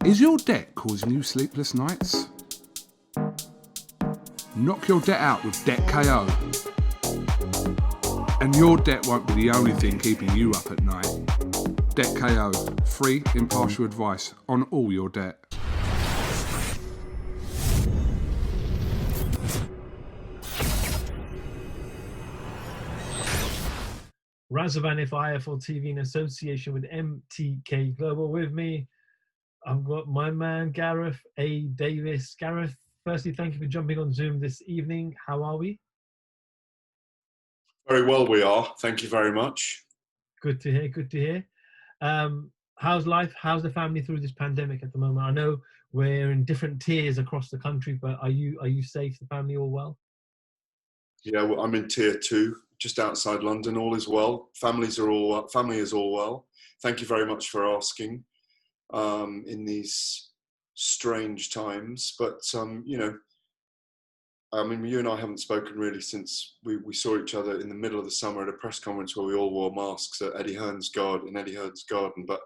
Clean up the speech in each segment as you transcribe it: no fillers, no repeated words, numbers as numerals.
Is your debt causing you sleepless nights? Knock your debt out with Debt KO. And your debt won't be the only thing keeping you up at night. Debt KO, free, impartial advice on all your debt. Razavan IFL TV in association with MTK Global. With me, I've got my man Gareth A. Davies. Gareth, firstly, thank you for jumping on Zoom this evening. How are we? Very well, we are. Thank you very much. Good to hear. Good to hear. How's life? How's the family through this pandemic at the moment? I know we're in different tiers across the country, but are you safe? The family all well? Yeah, well, I'm in tier 2, just outside London. All is well. Family is all well. Thank you very much for asking. In these strange times, but you know, I mean, you and I haven't spoken really since we saw each other in the middle of the summer at a press conference where we all wore masks at Eddie Hearn's garden. But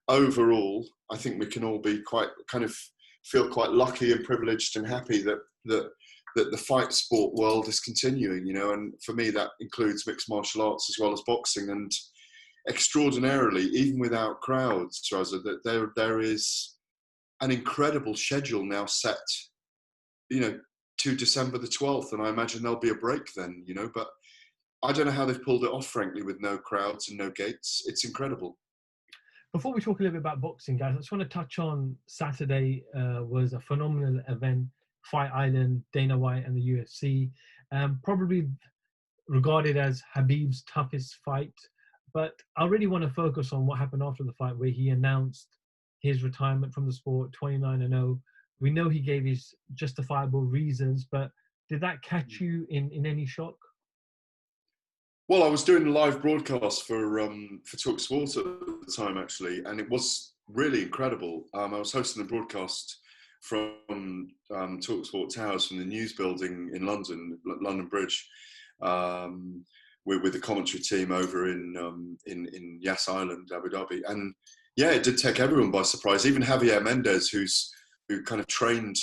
overall, I think we can all be feel quite lucky and privileged and happy that the fight sport world is continuing, you know, and for me that includes mixed martial arts as well as boxing. And extraordinarily, even without crowds, Raza, that there is an incredible schedule now set, you know, to December the 12th, and I imagine there'll be a break then, you know, but I don't know how they've pulled it off, frankly, with no crowds and no gates. It's incredible. Before we talk a little bit about boxing, guys, I just want to touch on Saturday was a phenomenal event. Fight Island, Dana White and the UFC, probably regarded as Khabib's toughest fight. But I really want to focus on what happened after the fight, where he announced his retirement from the sport, 29-0. We know he gave his justifiable reasons, but did that catch you in any shock? Well, I was doing a live broadcast for Talk Sport at the time, actually, and it was really incredible. I was hosting the broadcast from Talk Sport Towers, from the news building in London Bridge, with the commentary team over in Yas Island, Abu Dhabi, and yeah, it did take everyone by surprise. Even Javier Mendez, who kind of trained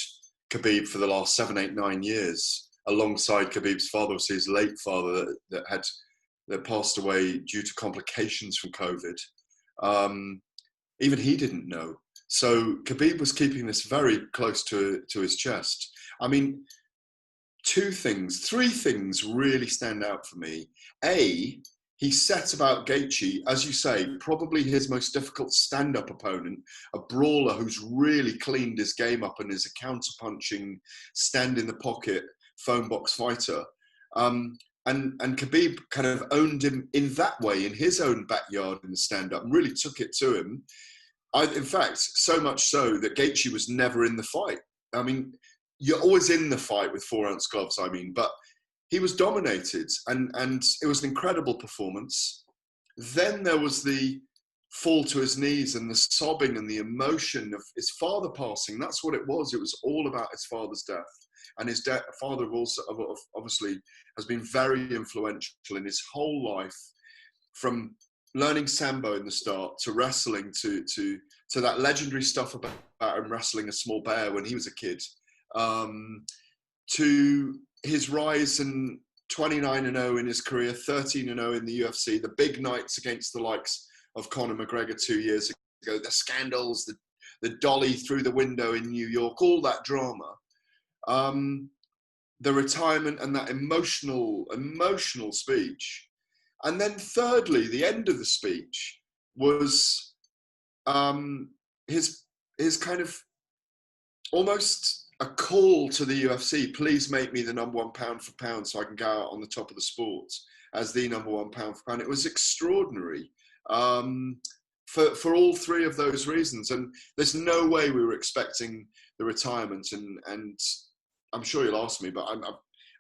Khabib for the last 7, 8, 9 years, alongside Khabib's father, was his late father that passed away due to complications from COVID. Even he didn't know. So Khabib was keeping this very close to his chest. I mean, 3 things really stand out for me. A, he set about Gaethje, as you say, probably his most difficult stand-up opponent, a brawler who's really cleaned his game up and is a counter-punching, stand-in-the-pocket, phone box fighter. And Khabib kind of owned him in that way, in his own backyard in the stand-up, and really took it to him. In fact, so much so that Gaethje was never in the fight. I mean, you're always in the fight with 4-ounce gloves, but he was dominated, and it was an incredible performance. Then there was the fall to his knees and the sobbing and the emotion of his father passing. That's what it was. It was all about his father's death. And his father also obviously has been very influential in his whole life, from learning Sambo in the start to wrestling to that legendary stuff about him wrestling a small bear when he was a kid, to his rise and 29-0 in his career, 13-0 in the UFC, the big nights against the likes of Conor McGregor 2 years ago, the scandals, the dolly through the window in New York, all that drama, the retirement and that emotional speech. And then thirdly, the end of the speech was his kind of almost a call to the UFC, please make me the number 1 pound for pound so I can go out on the top of the sport as the number 1 pound for pound. It was extraordinary for all 3 of those reasons. And there's no way we were expecting the retirement. And I'm sure you'll ask me, but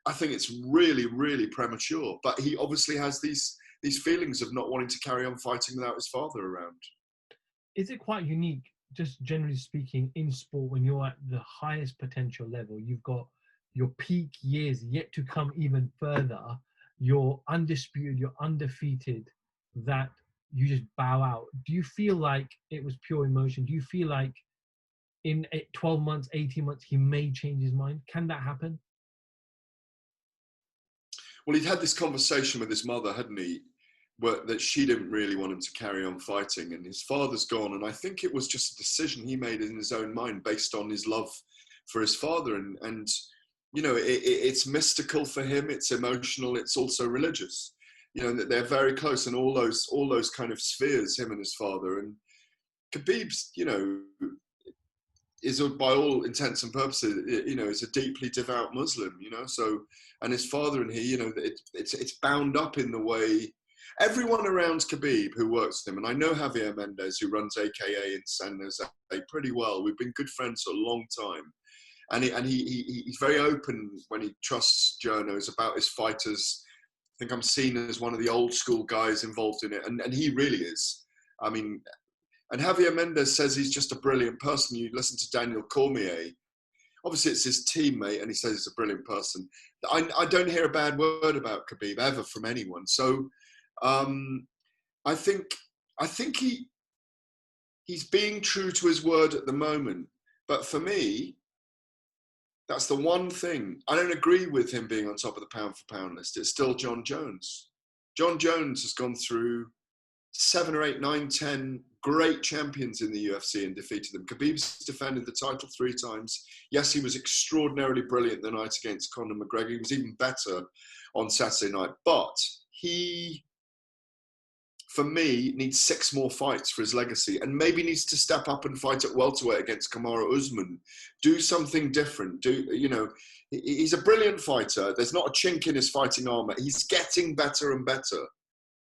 I think it's really, really premature. But he obviously has these feelings of not wanting to carry on fighting without his father around. Is it quite unique, just generally speaking, in sport, when you're at the highest potential level? You've got your peak years yet to come even further. You're undisputed, you're undefeated, that you just bow out. Do you feel like it was pure emotion? Do you feel like in 12 months, 18 months, he may change his mind? Can that happen? Well, he'd had this conversation with his mother, hadn't he? That she didn't really want him to carry on fighting, and his father's gone. And I think it was just a decision he made in his own mind based on his love for his father. And you know, it's mystical for him. It's emotional. It's also religious. You know, they're very close in all those kind of spheres, him and his father. And Khabib's, you know, is by all intents and purposes, you know, is a deeply devout Muslim, you know. So, and his father and he, you know, it's bound up in the way. Everyone around Khabib who works with him, and I know Javier Mendez, who runs AKA in San Jose, pretty well. We've been good friends for a long time. And he's very open when he trusts journos about his fighters. I think I'm seen as one of the old school guys involved in it. And he really is. I mean, and Javier Mendez says he's just a brilliant person. You listen to Daniel Cormier. Obviously, it's his teammate, and he says he's a brilliant person. I don't hear a bad word about Khabib ever from anyone. So I think he's being true to his word at the moment. But for me, that's the one thing. I don't agree with him being on top of the pound for pound list. It's still John Jones. John Jones has gone through 7 or 8, 9, 10 great champions in the UFC and defeated them. Khabib's defended the title 3 times. Yes, he was extraordinarily brilliant the night against Conor McGregor. He was even better on Saturday night. But he, for me, needs 6 more fights for his legacy, and maybe needs to step up and fight at welterweight against Kamaru Usman. Do something different. You know, he's a brilliant fighter. There's not a chink in his fighting armor. He's getting better and better.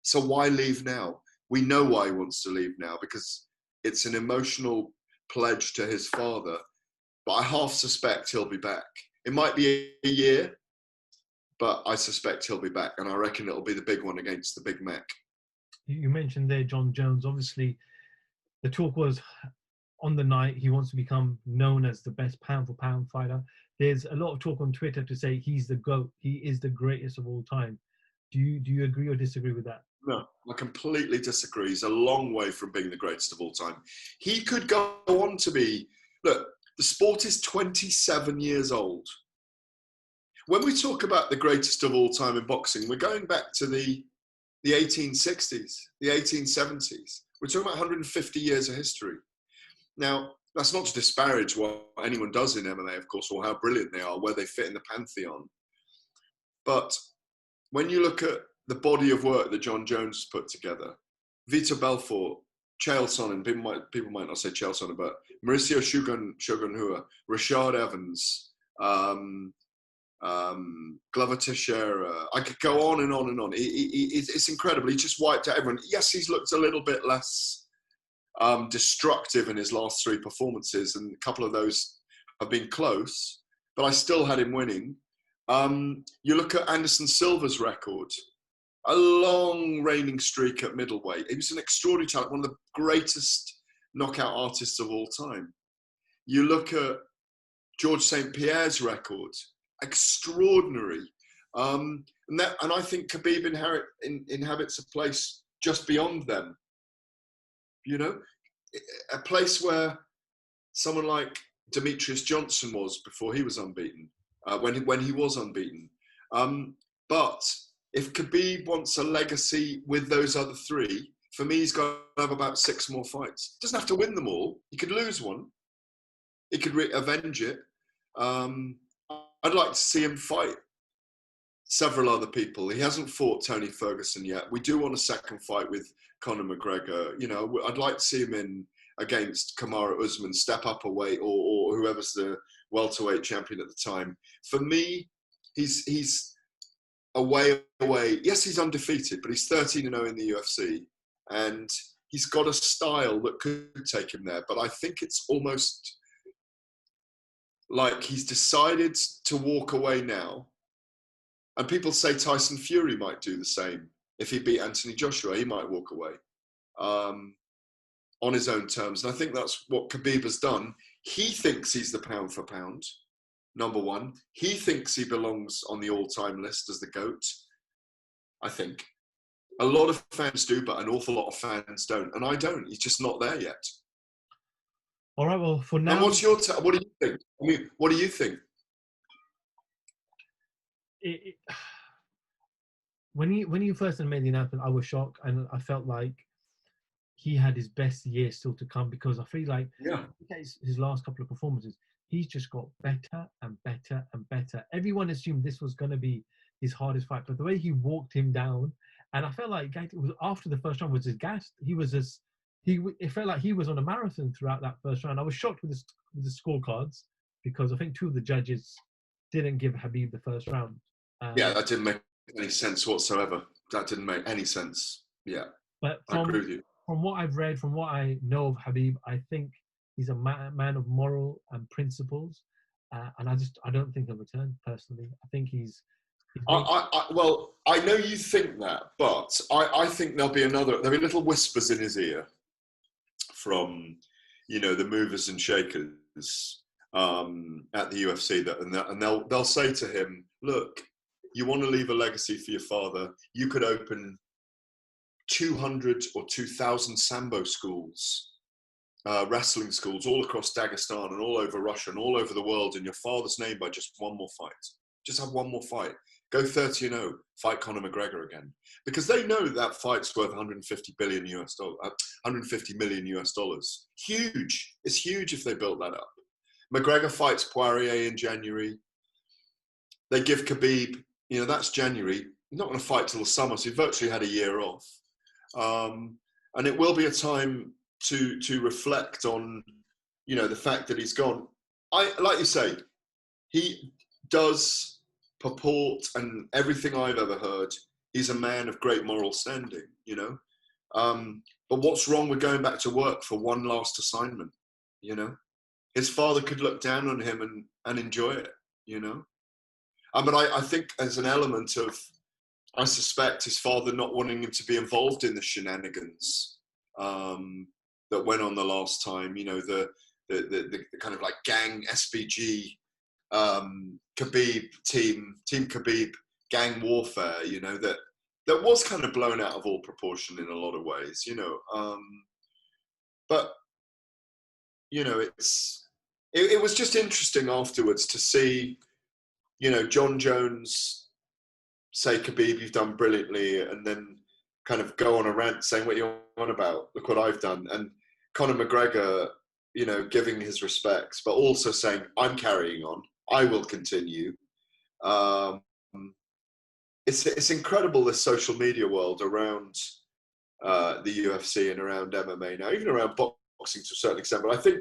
So why leave now? We know why he wants to leave now, because it's an emotional pledge to his father. But I half suspect he'll be back. It might be a year, but I suspect he'll be back. And I reckon it'll be the big one against the Big Mac. You mentioned there John Jones. Obviously, the talk was on the night he wants to become known as the best pound for pound fighter. There's a lot of talk on Twitter to say he's the GOAT. He is the greatest of all time. Do you agree or disagree with that? No, I completely disagree. He's a long way from being the greatest of all time. He could go on to be, look, the sport is 27 years old. When we talk about the greatest of all time in boxing, we're going back to the 1860s, the 1870s. We're talking about 150 years of history. Now, that's not to disparage what anyone does in MMA, of course, or how brilliant they are, where they fit in the pantheon. But when you look at the body of work that John Jones has put together, Vitor Belfort, Chael Sonnen, people might not say Chael Sonnen, but Mauricio Shogun Rua, Rashad Evans, Glover Teixeira. I could go on and on and on. It's incredible. He just wiped out everyone. Yes, he's looked a little bit less destructive in his last 3 performances, and a couple of those have been close, but I still had him winning. You look at Anderson Silva's record, a long reigning streak at middleweight. He was an extraordinary talent, one of the greatest knockout artists of all time. You look at George St. Pierre's record, extraordinary. And I think Khabib inhabits a place just beyond them. You know, a place where someone like Demetrius Johnson was before he was unbeaten, when he was unbeaten. But if Khabib wants a legacy with those other 3, for me, he's got to have about 6 more fights. Doesn't have to win them all. He could lose one. He could avenge it. I'd like to see him fight several other people. He hasn't fought Tony Ferguson yet. We do want a second fight with Conor McGregor. You know, I'd like to see him in against Kamaru Usman, step up a weight, or whoever's the welterweight champion at the time. For me, he's a way away. Yes, he's undefeated, but he's 13-0 in the UFC, and he's got a style that could take him there. But I think it's almost like he's decided to walk away now. And people say Tyson Fury might do the same. If he beat Anthony Joshua, he might walk away on his own terms. And I think that's what Khabib has done. He thinks he's the pound for pound, number one. He thinks he belongs on the all-time list as the GOAT, I think. A lot of fans do, but an awful lot of fans don't. And I don't. He's just not there yet. All right. Well, for now. And what's your what do you think? I mean, what do you think? When he first made the announcement, I was shocked, and I felt like he had his best year still to come, because I feel like his last couple of performances, he's just got better and better and better. Everyone assumed this was going to be his hardest fight, but the way he walked him down, and I felt like it was after the first round was just gassed. It felt like he was on a marathon throughout that first round. I was shocked with the scorecards, because I think two of the judges didn't give Khabib the first round. Yeah, that didn't make any sense whatsoever. That didn't make any sense. Yeah, but I agree with you. From what I've read, from what I know of Khabib, I think he's a man of moral and principles, and I don't think he'll return personally. I think well, I know you think that, but I think there'll be little whispers in his ear from, the movers and shakers at the UFC, and they'll say to him, look, you want to leave a legacy for your father, you could open 200 or 2,000 Sambo schools, wrestling schools all across Dagestan and all over Russia and all over the world in your father's name by just one more fight. Just have one more fight. Go 30-0, fight Conor McGregor again. Because they know that fight's worth $150 million US dollars. Huge. It's huge if they built that up. McGregor fights Poirier in January. They give Khabib, that's January. He's not going to fight till the summer, so he virtually had a year off. And it will be a time to reflect on, the fact that he's gone. Like you say, he does purport, and everything I've ever heard, he's a man of great moral standing, but what's wrong with going back to work for one last assignment? His father could look down on him and enjoy it, but I think there's an element of, I suspect, his father not wanting him to be involved in the shenanigans that went on the last time, the kind of like gang SBG, Khabib team Khabib gang warfare, that was kind of blown out of all proportion in a lot of ways, but it was just interesting afterwards to see, John Jones say, Khabib, you've done brilliantly, and then kind of go on a rant saying, what you're on about, look what I've done, and Conor McGregor, giving his respects, but also saying, I'm carrying on, I will continue. It's incredible, this social media world around the UFC and around MMA now, even around boxing to a certain extent. But I think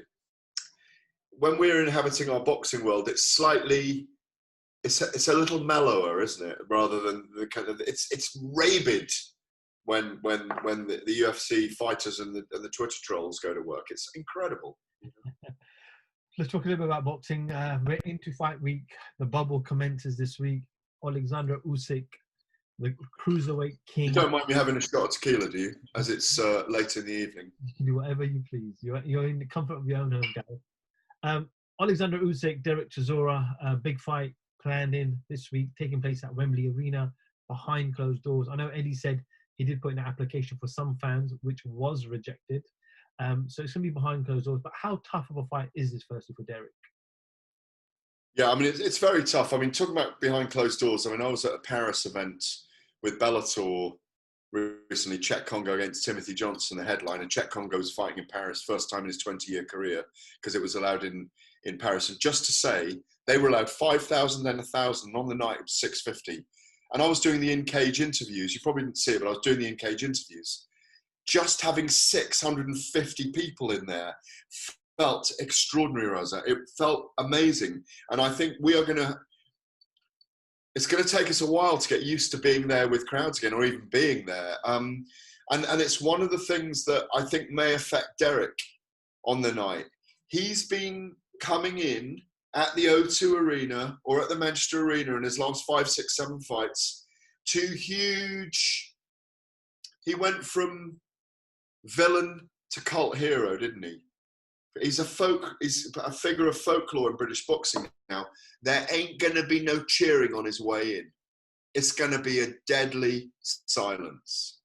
when we're inhabiting our boxing world, it's a little mellower, isn't it? Rather than the kind of it's rabid when the UFC fighters and the Twitter trolls go to work. It's incredible. Let's talk a little bit about boxing. We're into fight week. The bubble commences this week. Alexander Usyk, the cruiserweight king. You don't mind me having a shot of tequila, do you? As it's late in the evening. You can do whatever you please. You're in the comfort of your own home, Gareth. Alexander Usyk, Derek Chisora, a big fight planned in this week, taking place at Wembley Arena behind closed doors. I know Eddie said he did put in an application for some fans, which was rejected. So it's going to be behind closed doors. But how tough of a fight is this, firstly, for Derek? Yeah, I mean, it's very tough. I mean, talking about behind closed doors, I mean, I was at a Paris event with Bellator recently, Czech Congo against Timothy Johnson, the headliner. Czech Congo was fighting in Paris, first time in his 20-year career, because it was allowed in Paris. And just to say, they were allowed 5,000 and 1,000. On the night, it was 650. And I was doing the in-cage interviews. You probably didn't see it, but I was doing the in-cage interviews. Just having 650 people in there felt extraordinary, Raza. It felt amazing. And I think it's going to take us a while to get used to being there with crowds again, or even being there. And it's one of the things that I think may affect Derek on the night. He's been coming in at the O2 Arena or at the Manchester Arena in his last 5, 6, 7 fights to huge. He went from villain to cult hero, didn't he? He's a figure of folklore in British boxing now. There ain't going to be no cheering on his way in. It's going to be a deadly silence,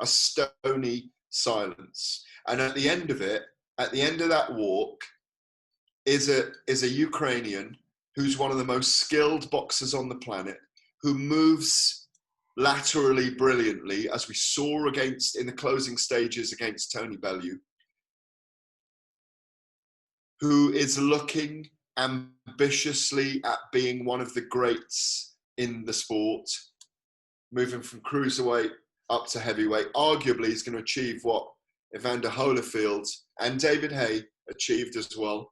a stony silence. And at the end of it, at the end of that walk is a Ukrainian who's one of the most skilled boxers on the planet, who moves laterally brilliantly, as we saw in the closing stages against Tony Bellew, who is looking ambitiously at being one of the greats in the sport, moving from cruiserweight up to heavyweight. Arguably, he's going to achieve what Evander Holyfield and David Haye achieved as well.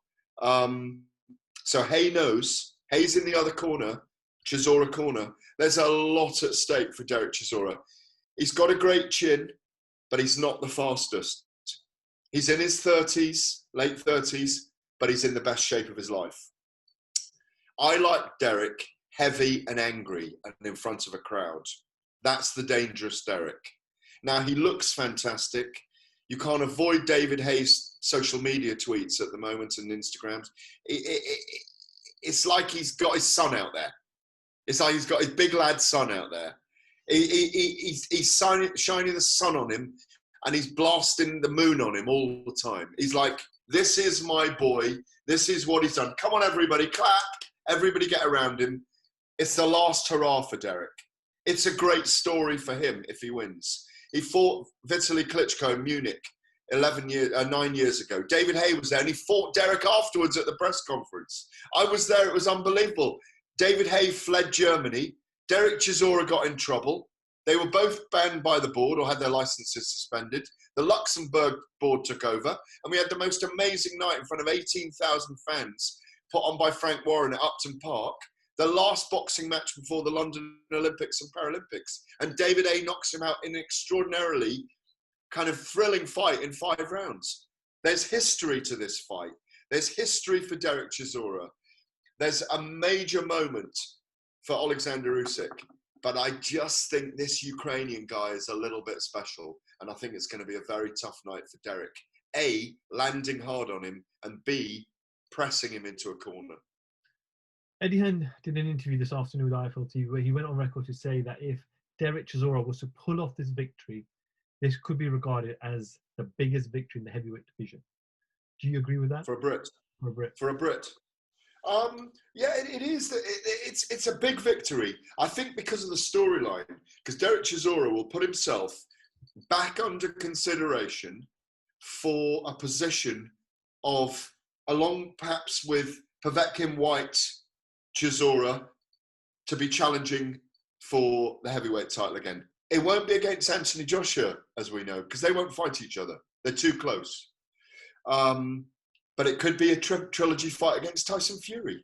So Haye knows. Haye's in the other corner, Chisora corner. There's a lot at stake for Derek Chisora. He's got a great chin, but he's not the fastest. He's in his 30s, late 30s, but he's in the best shape of his life. I like Derek heavy and angry and in front of a crowd. That's the dangerous Derek. Now, he looks fantastic. You can't avoid David Haye's social media tweets at the moment and Instagrams. It's like he's got his son out there. It's like he's got his big lad son out there. He's shining the sun on him, and he's blasting the moon on him all the time. He's like, this is my boy. This is what he's done. Come on, everybody, clap. Everybody get around him. It's the last hurrah for Derek. It's a great story for him if he wins. He fought Vitaly Klitschko in Munich 9 years ago. David Haye was there, and he fought Derek afterwards at the press conference. I was there. It was unbelievable. David Haye fled Germany. Derek Chisora got in trouble. They were both banned by the board or had their licenses suspended. The Luxembourg board took over, and we had the most amazing night in front of 18,000 fans put on by Frank Warren at Upton Park. The last boxing match before the London Olympics and Paralympics. And David Haye knocks him out in an extraordinarily kind of thrilling fight in 5 rounds. There's history to this fight. There's history for Derek Chisora. There's a major moment for Alexander Usyk. But I just think this Ukrainian guy is a little bit special. And I think it's going to be a very tough night for Derek. A, landing hard on him, and B, pressing him into a corner. Eddie Hearn did an interview this afternoon with IFL TV where he went on record to say that if Derek Chisora was to pull off this victory, this could be regarded as the biggest victory in the heavyweight division. Do you agree with that? For a Brit. For a Brit. For a Brit. Yeah, it is. It's a big victory. I think because of the storyline, because Derek Chisora will put himself back under consideration for a position of, along perhaps with Povetkin, White, Chisora, to be challenging for the heavyweight title again. It won't be against Anthony Joshua, as we know, because they won't fight each other. They're too close. But it could be a trilogy fight against Tyson Fury.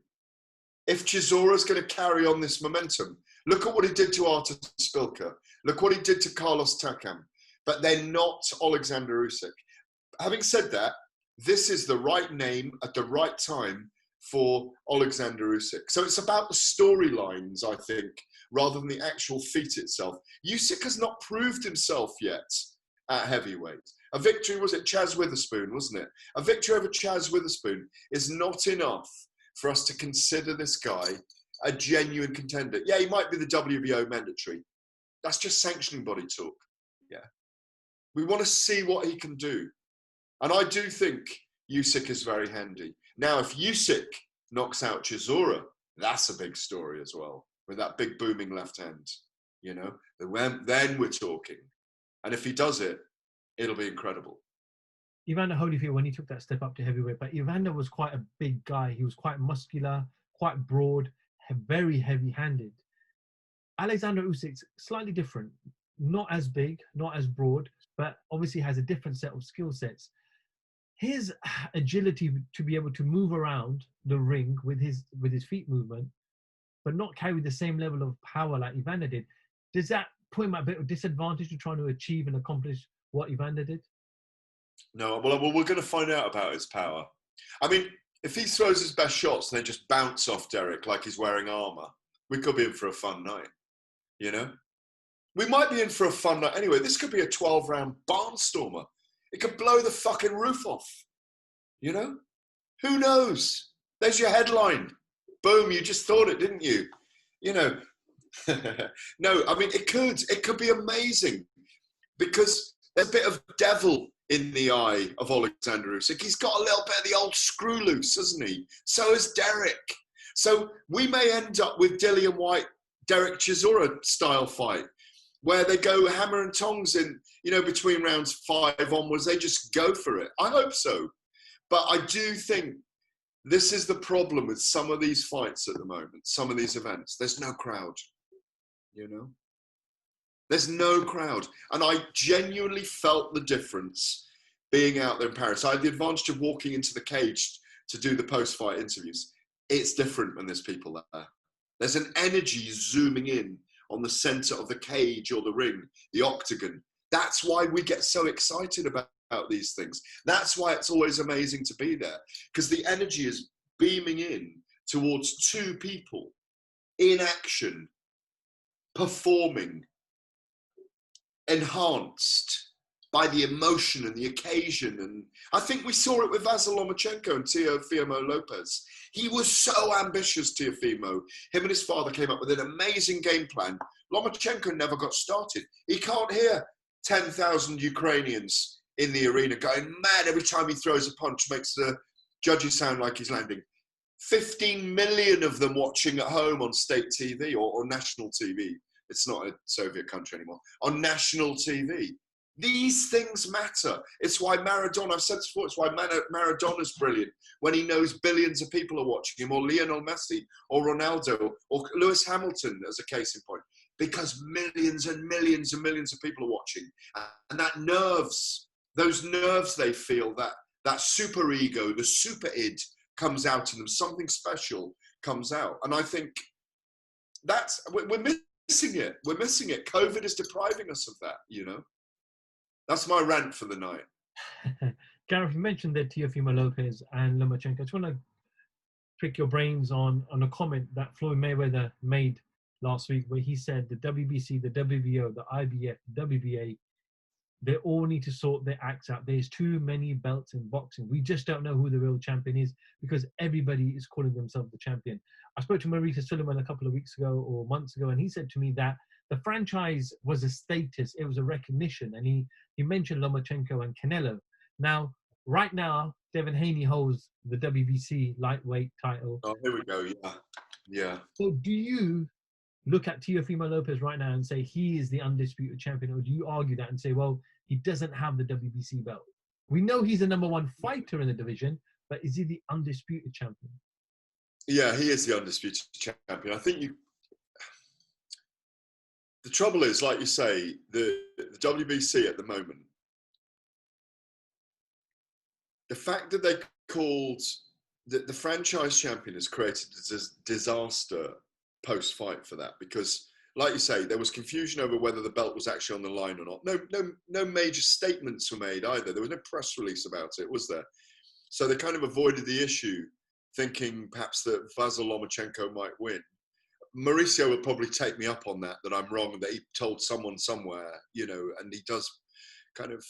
If Chisora's going to carry on this momentum, look at what he did to Artur Szpilka. Look what he did to Carlos Takam. But they're not Alexander Usyk. Having said that, this is the right name at the right time for Alexander Usyk. So it's about the storylines, I think, rather than the actual feat itself. Usyk has not proved himself yet at heavyweight. A victory, was it Chaz Witherspoon, wasn't it? A victory over Chaz Witherspoon is not enough for us to consider this guy a genuine contender. Yeah, he might be the WBO mandatory. That's just sanctioning body talk. Yeah. We want to see what he can do. And I do think Usyk is very handy. Now, if Usyk knocks out Chisora, that's a big story as well, with that big booming left hand. You know, then we're talking. And if he does it, it'll be incredible. Evander Holyfield, when he took that step up to heavyweight, but Evander was quite a big guy. He was quite muscular, quite broad, very heavy-handed. Alexander Usyk's slightly different. Not as big, not as broad, but obviously has a different set of skill sets. His agility to be able to move around the ring with his feet movement, but not carry the same level of power like Evander did, does that put him at a bit of disadvantage to trying to achieve and accomplish what Evander did? No, well, we're going to find out about his power. I mean, if he throws his best shots and they just bounce off Derek like he's wearing armour, we could be in for a fun night, you know? We might be in for a fun night. Anyway, this could be a 12-round barnstormer. It could blow the fucking roof off, you know? Who knows? There's your headline. Boom, you just thought it, didn't you? You know, no, I mean, it could be amazing because there's a bit of devil in the eye of Alexander Usyk. He's got a little bit of the old screw loose, hasn't he? So has Derek. So we may end up with Dillian White, Derek Chisora style fight, where they go hammer and tongs in, you know, between rounds 5 onwards. They just go for it. I hope so. But I do think this is the problem with some of these fights at the moment, some of these events. There's no crowd, you know? There's no crowd. And I genuinely felt the difference being out there in Paris. I had the advantage of walking into the cage to do the post-fight interviews. It's different when there's people there. There's an energy zooming in on the center of the cage or the ring, the octagon. That's why we get so excited about these things. That's why it's always amazing to be there, because the energy is beaming in towards two people in action, performing, enhanced by the emotion and the occasion. And I think we saw it with Vasyl Lomachenko and Teofimo Lopez. He was so ambitious, Teofimo. Him and his father came up with an amazing game plan. Lomachenko never got started. He can't hear 10,000 Ukrainians in the arena going mad every time he throws a punch, makes the judges sound like he's landing. 15 million of them watching at home on state TV or national TV. It's not a Soviet country anymore. On national TV. These things matter. It's why Maradona, I've said this before, it's why Maradona's brilliant when he knows billions of people are watching him, or Lionel Messi, or Ronaldo, or Lewis Hamilton as a case in point, because millions and millions and millions of people are watching. And that nerves, those nerves they feel, that super ego, the super id comes out in them, something special comes out. And I think that's, we're missing it. We're missing it. COVID is depriving us of that, you know? That's my rant for the night. Gareth, you mentioned that Teofimo Lopez and Lomachenko. I just want to pick your brains on a comment that Floyd Mayweather made last week, where he said the WBC, the WBO, the IBF, WBA, they all need to sort their acts out. There's too many belts in boxing. We just don't know who the real champion is because everybody is calling themselves the champion. I spoke to Marita Suleiman a couple of weeks ago or months ago, and he said to me that the franchise was a status, it was a recognition, and he mentioned Lomachenko and Canelo. Now, right now, Devin Haney holds the WBC lightweight title. Oh, here we go, yeah. Yeah. So do you look at Teofimo Lopez right now and say he is the undisputed champion, or do you argue that and say, well, he doesn't have the WBC belt? We know he's the #1 fighter in the division, but is he the undisputed champion? Yeah, he is the undisputed champion. I think the trouble is, like you say, the WBC at the moment, the fact that they called the franchise champion has created a disaster post-fight for that, because like you say, there was confusion over whether the belt was actually on the line or not. No major statements were made either. There was no press release about it, was there? So they kind of avoided the issue, thinking perhaps that Vasyl Lomachenko might win. Mauricio will probably take me up on that I'm wrong, that he told someone somewhere, you know, and he does kind of,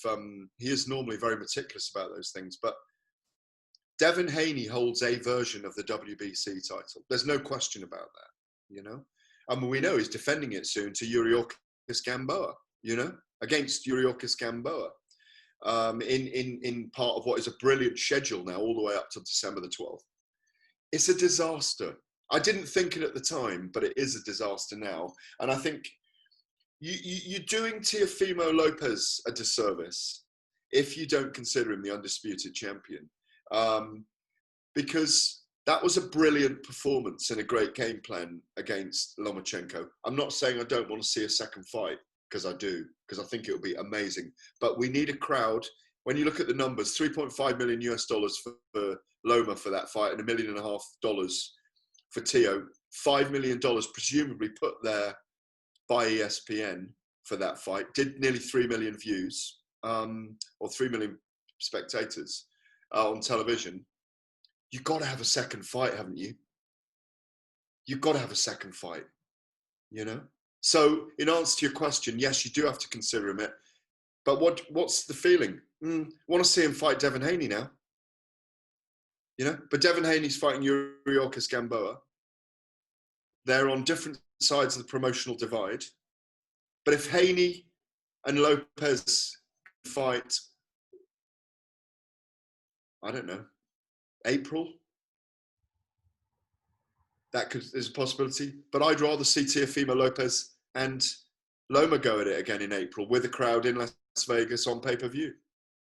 he is normally very meticulous about those things. But Devin Haney holds a version of the WBC title. There's no question about that, you know? I mean, we know he's defending it soon to Yuriorkis Gamboa, you know, against Yuriorkis Gamboa, in part of what is a brilliant schedule now, all the way up to December the 12th. It's a disaster. I didn't think it at the time, but it is a disaster now. And I think you're doing Teofimo Lopez a disservice if you don't consider him the undisputed champion, because that was a brilliant performance and a great game plan against Lomachenko. I'm not saying I don't want to see a second fight, because I do, because I think it would be amazing. But we need a crowd. When you look at the numbers, $3.5 million for Loma for that fight, and $1.5 million for Teo, $5 million presumably put there by ESPN for that fight, did nearly 3 million views, or 3 million spectators on television. You've got to have a second fight, haven't you? You've got to have a second fight, you know? So in answer to your question, yes, you do have to consider him it. But what's the feeling? Want to see him fight Devin Haney now? You know, but Devin Haney's fighting Yuriorkis Gamboa. They're on different sides of the promotional divide. But if Haney and Lopez fight I don't know, April. Is a possibility. But I'd rather see Teofimo Lopez and Loma go at it again in April with a crowd in Las Vegas on pay-per-view.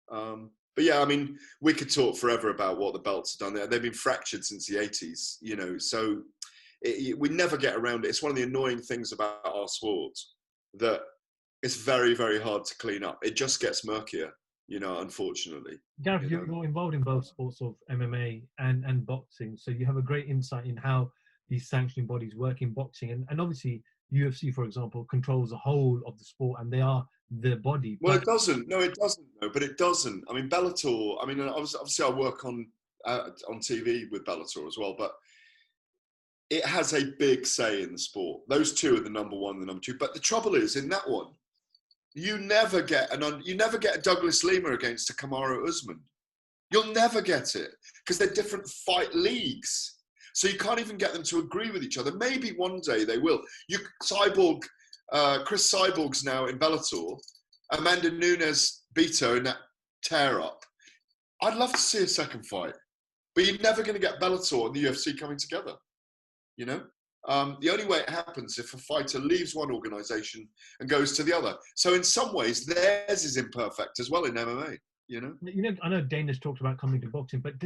But yeah, I mean, we could talk forever about what the belts have done there. They've been fractured since the 80s, you know, so we never get around it. It's one of the annoying things about our sport, that it's very, very hard to clean up. It just gets murkier, you know, unfortunately. Gareth, you're involved in both sports of MMA and boxing, so you have a great insight in how these sanctioning bodies work in boxing. And obviously, UFC, for example, controls the whole of the sport, and they are the body. Well, it doesn't. No, it doesn't. No, but it doesn't. I mean, Bellator. I mean, obviously, I work on TV with Bellator as well, but it has a big say in the sport. Those two are the number one, the number two. But the trouble is, in that one, you never get a Douglas Lima against a Kamaru Usman. You'll never get it because they're different fight leagues. So you can't even get them to agree with each other. Maybe one day they will. Chris Cyborg's now in Bellator. Amanda Nunes beat her in that tear-up. I'd love to see a second fight. But you're never going to get Bellator and the UFC coming together. You know? The only way it happens is if a fighter leaves one organisation and goes to the other. So in some ways, theirs is imperfect as well in MMA. You know? I know Dana's talked about coming to boxing, but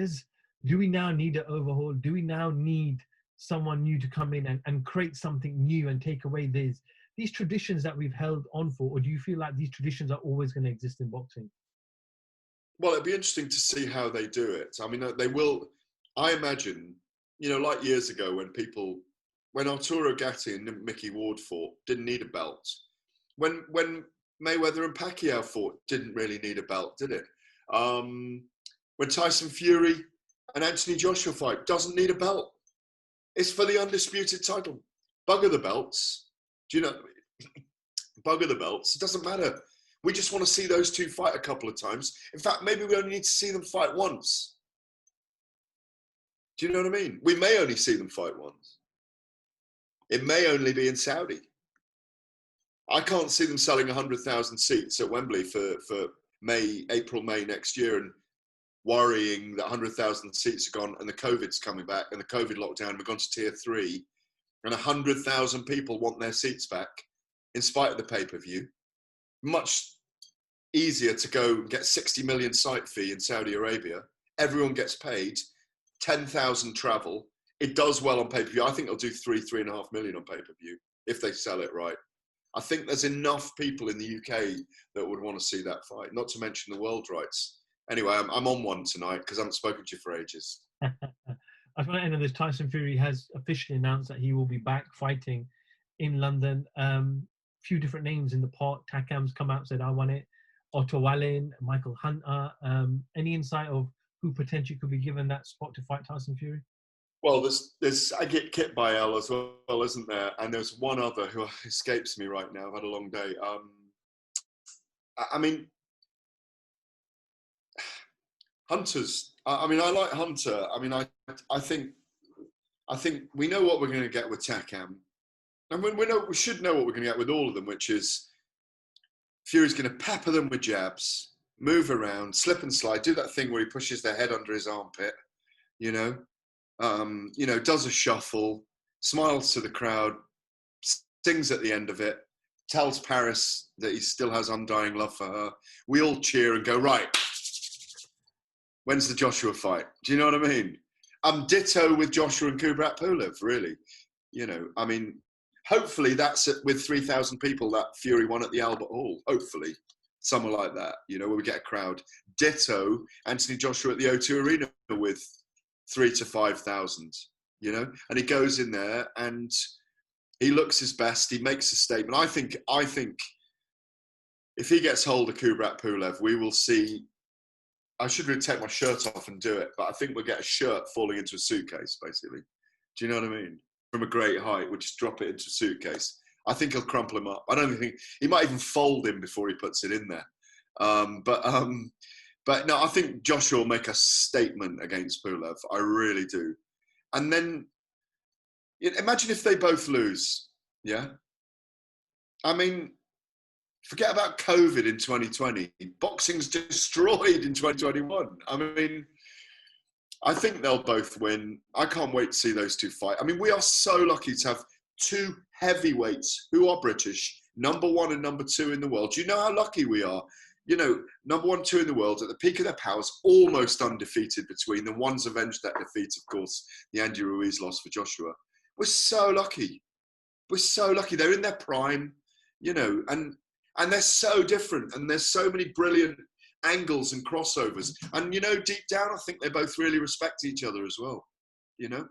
do we now need an overhaul? Do we now need someone new to come in and create something new and take away these traditions that we've held on for? Or do you feel like these traditions are always going to exist in boxing? Well, it'd be interesting to see how they do it. I mean, they will, I imagine, you know, like years ago when Arturo Gatti and Mickey Ward fought, didn't need a belt. When Mayweather and Pacquiao fought, didn't really need a belt, did it? When Tyson Fury and Anthony Joshua fight, doesn't need a belt. It's for the undisputed title. Bugger the belts. Do you know? Bugger the belts. It doesn't matter. We just want to see those two fight a couple of times. In fact, maybe we only need to see them fight once. Do you know what I mean? We may only see them fight once. It may only be in Saudi. I can't see them selling 100,000 seats at Wembley for April, May next year and worrying that 100,000 seats are gone and the COVID's coming back and the COVID lockdown, we've gone to tier 3 and 100,000 people want their seats back in spite of the pay-per-view. Much easier to go and get 60 million site fee in Saudi Arabia. Everyone gets paid, 10,000 travel. It does well on pay-per-view. I think it'll do 3.5 million on pay-per-view if they sell it right. I think there's enough people in the UK that would want to see that fight, not to mention the world rights. Anyway, I'm on one tonight because I haven't spoken to you for ages. I just want to end on this. Tyson Fury has officially announced that he will be back fighting in London. Few different names in the pot. Takam's come out and said, I want it. Otto Wallin, Michael Hunter. Any insight of who potentially could be given that spot to fight Tyson Fury? Well, there's I get Kit Bayel as well, isn't there? And there's one other who escapes me right now. I've had a long day. I mean, Hunter's. I mean, I like Hunter. I mean, I think we know what we're going to get with Takam, and we should know what we're going to get with all of them, which is Fury's going to pepper them with jabs, move around, slip and slide, do that thing where he pushes their head under his armpit, you know, does a shuffle, smiles to the crowd, sings at the end of it, tells Paris that he still has undying love for her. We all cheer and go, right, when's the Joshua fight? Do you know what I mean? Ditto with Joshua and Kubrat Pulev, really. You know, I mean, hopefully that's with 3,000 people that Fury won at the Albert Hall. Hopefully, somewhere like that, you know, where we get a crowd. Ditto Anthony Joshua at the O2 Arena with 3,000 to 5,000, you know, and he goes in there and he looks his best. He makes a statement. I think if he gets hold of Kubrat Pulev, we will see. I should really take my shirt off and do it, but I think we'll get a shirt falling into a suitcase, basically. Do you know what I mean? From a great height, we'll just drop it into a suitcase. I think he'll crumple him up. I don't think he might even fold him before he puts it in there. But no, I think Joshua will make a statement against Pulev. I really do. And then imagine if they both lose. Yeah. I mean, forget about COVID in 2020. Boxing's destroyed in 2021. I mean, I think they'll both win. I can't wait to see those two fight. I mean, we are so lucky to have two heavyweights who are British, number one and number two in the world. Do you know how lucky we are? You know, number one, two in the world, at the peak of their powers, almost undefeated between them. One's avenged that defeat, of course, the Andy Ruiz loss for Joshua. We're so lucky. We're so lucky. They're in their prime, you know, and they're so different. And there's so many brilliant angles and crossovers. And, you know, deep down, I think they both really respect each other as well, you know?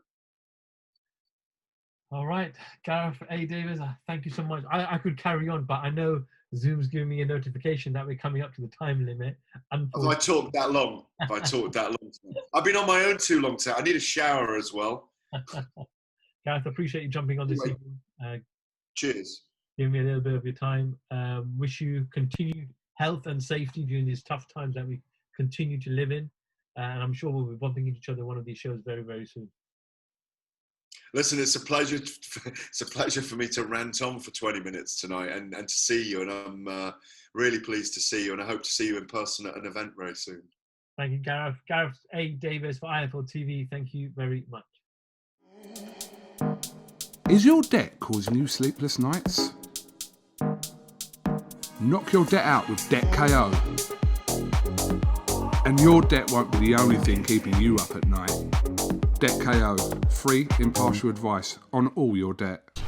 All right, Gareth A. Davies, thank you so much. I could carry on, but I know Zoom's giving me a notification that we're coming up to the time limit. Have I talked that long? Have I talked that long? I've been on my own too long today. I need a shower as well. Gareth, appreciate you jumping on this evening. Cheers. Give me a little bit of your time. Wish you continued health and safety during these tough times that we continue to live in. And I'm sure we'll be bumping into each other in one of these shows very, very soon. Listen, it's a pleasure. It's a pleasure for me to rant on for 20 minutes tonight and to see you. And I'm really pleased to see you. And I hope to see you in person at an event very soon. Thank you, Gareth. Gareth A. Davies for IFL TV. Thank you very much. Is your debt causing you sleepless nights? Knock your debt out with Debt KO. And your debt won't be the only thing keeping you up at night. Debt KO, free impartial advice on all your debt.